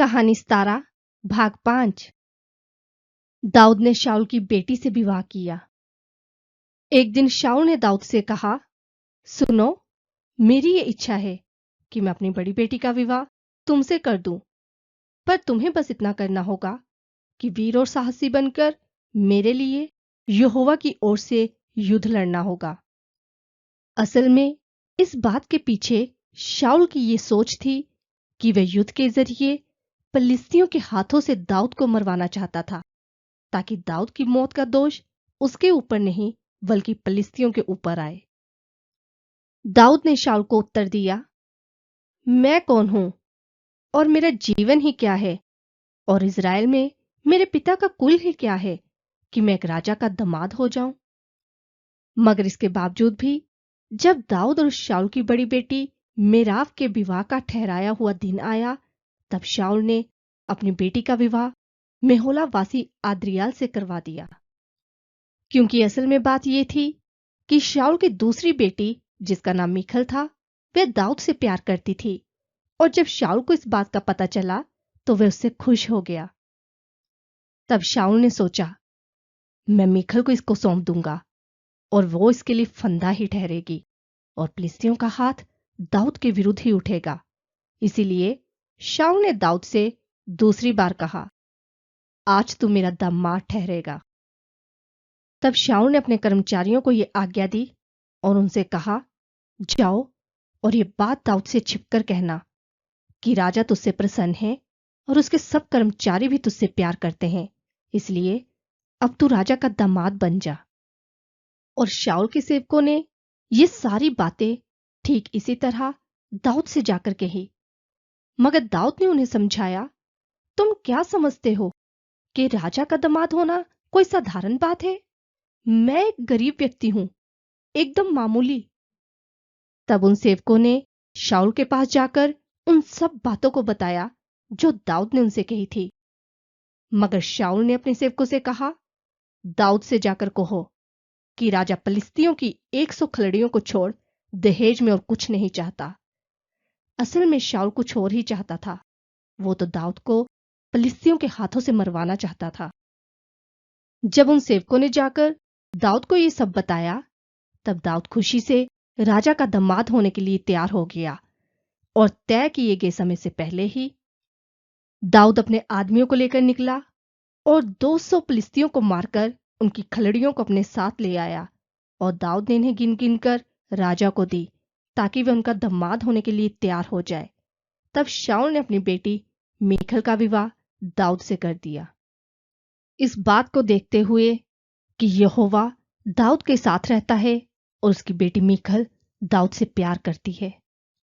कहानी 17 भाग 5। दाऊद ने शाऊल की बेटी से विवाह किया। एक दिन शाऊल ने दाऊद से कहा, सुनो, मेरी ये इच्छा है कि मैं अपनी बड़ी बेटी का विवाह तुमसे कर दूं, पर तुम्हें बस इतना करना होगा कि वीर और साहसी बनकर मेरे लिए यहोवा की ओर से युद्ध लड़ना होगा। असल में इस बात के पीछे शाऊल की ये सोच थी कि वह युद्ध के जरिए फिलिस्तियों के हाथों से दाऊद को मरवाना चाहता था, ताकि दाऊद की मौत का दोष उसके ऊपर नहीं बल्कि फिलिस्तियों के ऊपर आए। दाऊद ने शाऊल को उत्तर दिया, मैं कौन हूं और मेरा जीवन ही क्या है, और इज़राइल में मेरे पिता का कुल ही क्या है कि मैं एक राजा का दामाद हो जाऊं। मगर इसके बावजूद भी जब दाऊद और शाऊल की बड़ी बेटी मेराब के विवाह का ठहराया हुआ दिन आया, तब शाऊल ने अपनी बेटी का विवाह मेहोला वासी आद्रियाल से करवा दिया। क्योंकि असल में बात यह थी कि शाऊल की दूसरी बेटी, जिसका नाम मीखल था, वह दाऊद से प्यार करती थी, और जब शाऊल को इस बात का पता चला तो वह उससे खुश हो गया। तब शाऊल ने सोचा, मैं मीखल को इसको सौंप दूंगा और वो इसके लिए फंदा ही ठहरेगी और फिलिस्तियों का हाथ दाऊद के विरुद्ध ही उठेगा। इसीलिए शाऊल ने दाऊद से दूसरी बार कहा, आज तू मेरा दामाद ठहरेगा। तब शाऊल ने अपने कर्मचारियों को यह आज्ञा दी और उनसे कहा, जाओ और ये बात दाऊद से छिपकर कहना कि राजा तुझसे प्रसन्न है और उसके सब कर्मचारी भी तुझसे प्यार करते हैं, इसलिए अब तू राजा का दामाद बन जा। और शाऊल के सेवकों ने ये सारी बातें ठीक इसी तरह दाऊद से जाकर कही। मगर दाऊद ने उन्हें समझाया, तुम क्या समझते हो कि राजा का दामाद होना कोई साधारण बात है? मैं एक गरीब व्यक्ति हूं, एकदम मामूली। तब उन सेवकों ने शाऊल के पास जाकर उन सब बातों को बताया जो दाऊद ने उनसे कही थी। मगर शाऊल ने अपने सेवकों से कहा, दाऊद से जाकर कहो कि राजा फिलिस्तियों की 100 खलड़ियों को छोड़ दहेज में और कुछ नहीं चाहता। असल में शाऊल कुछ और ही चाहता था। वो तो दाऊद को फिलिस्तियों के हाथों से मरवाना चाहता था। जब उन सेवकों ने जाकर दाऊद को ये सब बताया, तब दाऊद खुशी से राजा का दामाद होने के लिए तैयार हो गया, और तय किए गए समय से पहले ही दाऊद अपने आदमियों को लेकर निकला और 200 फिलिस्तियों को मारकर उनकी खलड़ियों को अपने साथ ले आया, और दाऊद ने इन्हें गिन गिन कर राजा को दी ताकि वह उनका दामाद होने के लिए तैयार हो जाए। तब शाऊल ने अपनी बेटी मीखल का विवाह दाऊद से कर दिया। इस बात को देखते हुए कि यहोवा दाऊद के साथ रहता है और उसकी बेटी मीखल दाऊद से प्यार करती है,